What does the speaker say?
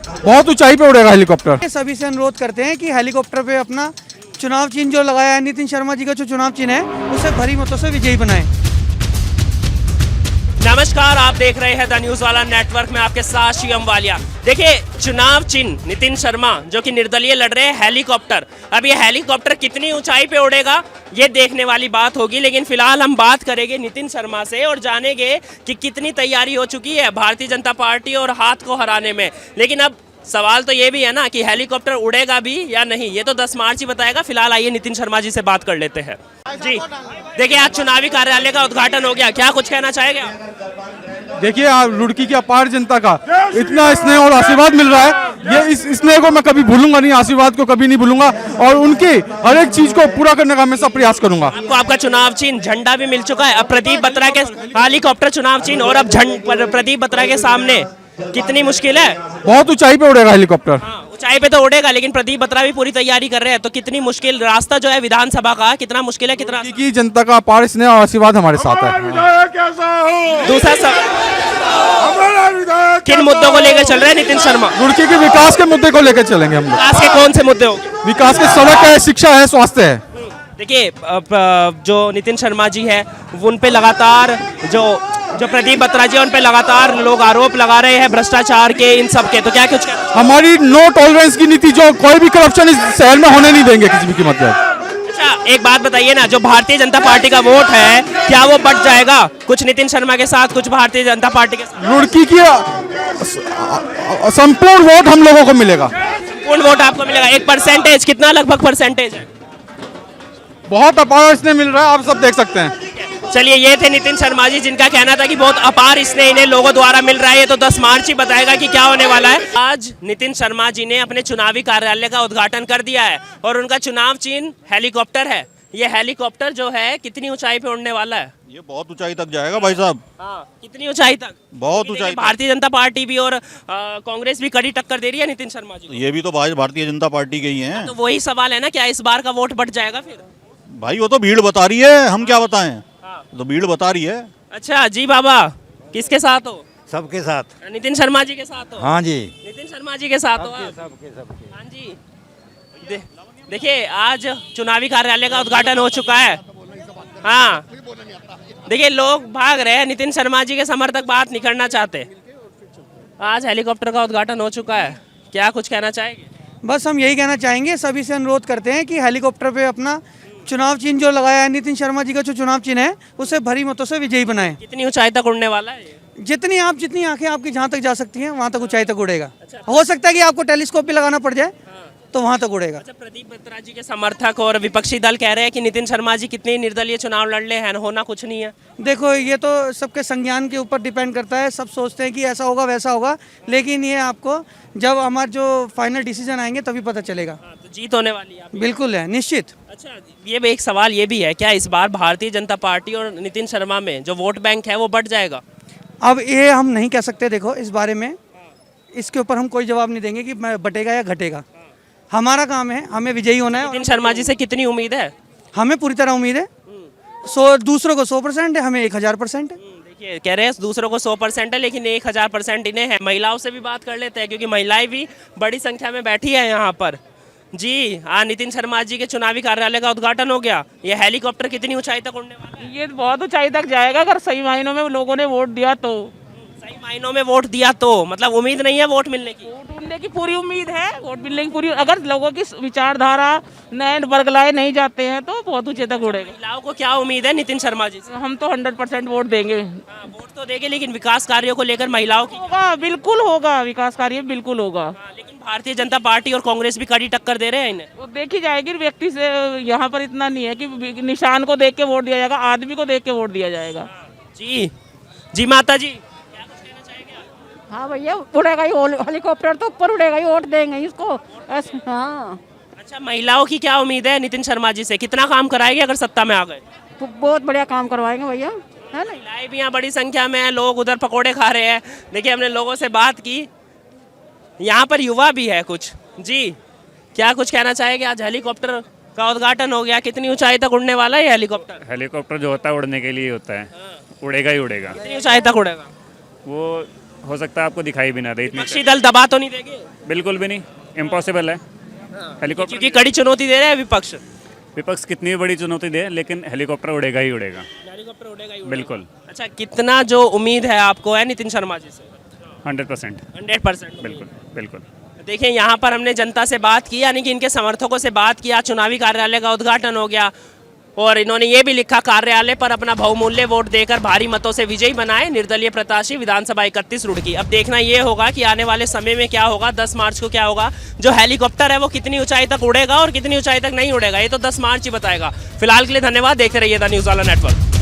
बहुत ऊंचाई पे उड़ेगा हेलीकॉप्टर। सभी से अनुरोध करते हैं कि हेलीकॉप्टर पे अपना चुनाव चिन्ह जो लगाया है नितिन शर्मा जी का जो चुनाव चिन्ह है उसे भरी मतों से विजयी बनाएं। नमस्कार, आप देख रहे हैं द न्यूज वाला नेटवर्क में आपके साथ शिवम वालिया। देखिए, चुनाव चिन्ह नितिन शर्मा जो कि निर्दलीय लड़ रहे हैं हेलीकॉप्टर। अब ये हेलीकॉप्टर कितनी ऊंचाई पे उड़ेगा ये देखने वाली बात होगी, लेकिन फिलहाल हम बात करेंगे नितिन शर्मा से और जानेंगे कि कितनी तैयारी हो चुकी है भारतीय जनता पार्टी और हाथ को हराने में। लेकिन अब सवाल तो ये भी है ना कि हेलीकॉप्टर उड़ेगा भी या नहीं, ये तो 10 मार्च ही बताएगा। फिलहाल आइए नितिन शर्मा जी से बात कर लेते हैं। जी देखिए, आज चुनावी कार्यालय का उद्घाटन हो गया, क्या कुछ कहना चाहेंगे आप? देखिए, रुड़की की अपार जनता का इतना स्नेह और आशीर्वाद मिल रहा है, ये इस स्नेह को मैं कभी भूलूंगा नहीं, आशीर्वाद को कभी नहीं भूलूंगा और उनकी हर एक चीज को पूरा करने का हमेशा प्रयास करूंगा। आपको आपका चुनाव चिन्ह झंडा भी मिल चुका है। अब प्रदीप बत्रा के हेलीकॉप्टर चुनाव चिन्ह और अब प्रदीप बत्रा के सामने कितनी मुश्किल है। बहुत ऊंचाई पे उड़ेगा हेलीकॉप्टर। ऊंचाई पे तो उड़ेगा, लेकिन प्रदीप बत्रा भी पूरी तैयारी कर रहे हैं, तो कितनी मुश्किल रास्ता जो है विधानसभा का, कितना मुश्किल है, कितना की जनता का अपार स्नेह और आशीर्वाद हमारे साथ है। दूसरा किन मुद्दों को लेकर चल रहे हैं नितिन शर्मा? रुड़की के विकास के मुद्दे को लेकर चलेंगे हम लोग। विकास के कौन से मुद्दे हो? विकास के सड़क है, शिक्षा है, स्वास्थ्य है। देखिए, जो नितिन शर्मा जी है उन पे लगातार जो प्रदीप बत्रा जी उन पे लगातार लोग आरोप लगा रहे हैं भ्रष्टाचार के, इन सब के, तो क्या कुछ हमारी नो टॉलरेंस की नीति, जो कोई भी करप्शन इस शहर में होने नहीं देंगे किसी भी कीमत पे। अच्छा, एक बात बताइए ना, जो भारतीय जनता पार्टी का वोट है क्या वो बढ़ जाएगा? कुछ नितिन शर्मा के साथ, कुछ भारतीय जनता पार्टी के साथ। रुड़की की संपूर्ण वोट हम लोगों को मिलेगा। संपूर्ण वोट आपको मिलेगा। एक परसेंटेज कितना, लगभग परसेंटेज है? बहुत अपार स्नेह मिल रहा है, आप सब देख सकते हैं। चलिए, ये थे नितिन शर्मा जी जिनका कहना था कि बहुत अपार स्नेह इन्हें लोगों द्वारा मिल रहा है। ये तो 10 मार्च ही बताएगा कि क्या होने वाला है। आज नितिन शर्मा जी ने अपने चुनावी कार्यालय का उद्घाटन कर दिया है और उनका चुनाव चिन्ह हेलीकॉप्टर है। ये हेलीकॉप्टर जो है कितनी ऊंचाई पे उड़ने वाला है? ये बहुत ऊंचाई तक जाएगा भाई साहब। हाँ, कितनी ऊंचाई तक? बहुत ऊंचाई तक। भारतीय जनता पार्टी भी और कांग्रेस भी कड़ी टक्कर दे रही है नितिन शर्मा जी को। ये भी तो भारतीय जनता पार्टी के ही हैं। तो वही सवाल है ना, क्या इस बार का वोट बढ़ जाएगा फिर? भाई वो तो भीड़ बता रही है, हम क्या बताएं। तो भीड़ बता रही है। अच्छा जी बाबा, किसके साथ हो? सबके साथ। नितिन शर्मा जी के साथ हो? हाँ जी, नितिन शर्मा जी के साथ हो आप? सबके। हाँ जी। देखिए, आज चुनावी कार्यालय का उद्घाटन हो चुका है। हाँ, देखिए, लोग भाग रहे हैं, नितिन शर्मा जी के समर्थक बात नहीं करना चाहते। आज हेलीकॉप्टर का उद्घाटन हो चुका है, क्या कुछ कहना चाहेंगे? बस हम यही कहना चाहेंगे, सभी से अनुरोध करते हैं कि हेलीकॉप्टर पे अपना चुनाव चिन्ह जो लगाया है नितिन शर्मा जी का जो चुनाव चिन्ह है उसे भरी मतों से विजयी बनाएं। कितनी ऊंचाई तक उड़ने वाला है ये? जितनी आंखें आपकी जहाँ तक जा सकती हैं वहाँ तक ऊंचाई तक उड़ेगा। हो सकता है कि आपको टेलीस्कोप भी लगाना पड़ जाए तो वहाँ तक उड़ेगा। अच्छा, प्रदीप बत्रा जी के समर्थक और विपक्षी दल कह रहे हैं कि नितिन शर्मा जी कितने निर्दलीय चुनाव लड़ ले हैं, होना कुछ नहीं है। देखो, ये तो सबके संज्ञान के ऊपर डिपेंड करता है। सब सोचते हैं कि ऐसा होगा वैसा होगा, लेकिन ये आपको जब हमारे जो फाइनल डिसीजन आएंगे तभी पता चलेगा। तो जीत होने वाली है आपकी? बिल्कुल है, निश्चित। अच्छा, ये भी एक सवाल ये भी है, क्या इस बार भारतीय जनता पार्टी और नितिन शर्मा में जो वोट बैंक है वो बढ़ जाएगा? अब ये हम नहीं कह सकते। देखो, इस बारे में इसके ऊपर हम कोई जवाब नहीं देंगे कि बटेगा या घटेगा। हमारा काम है, हमें विजयी होना है। नितिन शर्मा जी से कितनी उम्मीद है? हमें पूरी तरह उम्मीद है। दूसरों को 100% है, हमें 1000% है। देखिए, कह रहे हैं दूसरों को 100% है, लेकिन 1000% इन्हें है। महिलाओं से भी बात कर लेते हैं, क्योंकि महिलाएं भी बड़ी संख्या में बैठी है यहाँ पर। जी हाँ, नितिन शर्मा जी के चुनावी कार्यालय का उद्घाटन हो गया। ये हेलीकॉप्टर कितनी ऊंचाई तक उड़ने वाला है? ये बहुत ऊंचाई तक जाएगा अगर सही मायनों में लोगों ने वोट दिया तो। सही मायनों में वोट दिया तो मतलब उम्मीद नहीं है वोट मिलने की? वोट मिलने की पूरी उम्मीद है, वोट मिलने की पूरी। अगर लोगों की विचारधारा नए बरगलाए नहीं जाते हैं तो बहुत ऊंचे तक उड़ेगा। महिलाओं को क्या उम्मीद है नितिन शर्मा जी से? हम तो 100% वोट देंगे। वोट तो देंगे, लेकिन विकास कार्यों को लेकर महिलाओं की होगा, बिल्कुल होगा, विकास कार्य बिल्कुल होगा। लेकिन भारतीय जनता पार्टी और कांग्रेस भी कड़ी टक्कर दे रहे हैं इन्हें। वो देखी जाएगी व्यक्ति से। यहाँ पर इतना नहीं है कि निशान को देख के वोट दिया जाएगा, आदमी को देख के वोट दिया जाएगा। जी जी माता जी, हाँ भैया, उड़ेगा ही हेलीकॉप्टर, तो ऊपर उड़ेगा ही, वोट देंगे इसको। हाँ। अच्छा, महिलाओं की क्या उम्मीद है नितिन शर्मा जी से? कितना काम कराएंगे अगर सत्ता में आ गए? तो बहुत बढ़िया काम करवाएंगे भैया, है ना। महिलाएं भी यहाँ बड़ी संख्या में हैं, लोग उधर पकोड़े खा रहे हैं। देखिए, हमने लोगों से बात की, यहाँ पर युवा भी है कुछ। जी, क्या कुछ कहना चाहेंगे? आज हेलीकॉप्टर का उद्घाटन हो गया, कितनी ऊंचाई तक उड़ने वाला है हेलीकॉप्टर? हेलीकॉप्टर जो होता है उड़ने के लिए होता है, उड़ेगा ही उड़ेगा। कितनी ऊंचाई तक उड़ेगा? वो हो सकता है आपको दिखाई भी ना दे इतनी। विपक्षी दल दबा तो नहीं देंगे? बिल्कुल भी नहीं, इम्पॉसिबल है। हेलीकॉप्टर क्योंकि कड़ी चुनौती दे रहे हैं विपक्ष। विपक्ष कितनी भी बड़ी चुनौती दे, लेकिन हेलीकॉप्टर उड़ेगा ही उड़ेगा। हेलीकॉप्टर उड़ेगा ही बिल्कुल। अच्छा, कितना जो उम्मीद है आपको है नितिन शर्मा जी से? 100%। 100%। बिल्कुल बिल्कुल। देखिए यहाँ पर हमने जनता से बात की, यानी कि इनके समर्थकों से बात किया, चुनावी कार्यालय का उद्घाटन हो गया और इन्होंने ये भी लिखा कार्यालय पर अपना बहुमूल्य वोट देकर भारी मतों से विजयी बनाए निर्दलीय प्रत्याशी विधानसभा 31 रुड़की। अब देखना ये होगा कि आने वाले समय में क्या होगा, 10 मार्च को क्या होगा, जो हेलीकॉप्टर है वो कितनी ऊंचाई तक उड़ेगा और कितनी ऊंचाई तक नहीं उड़ेगा, ये तो 10 मार्च ही बताएगा। फिलहाल के लिए धन्यवाद, देखते रहिए द न्यूज़ वाला नेटवर्क।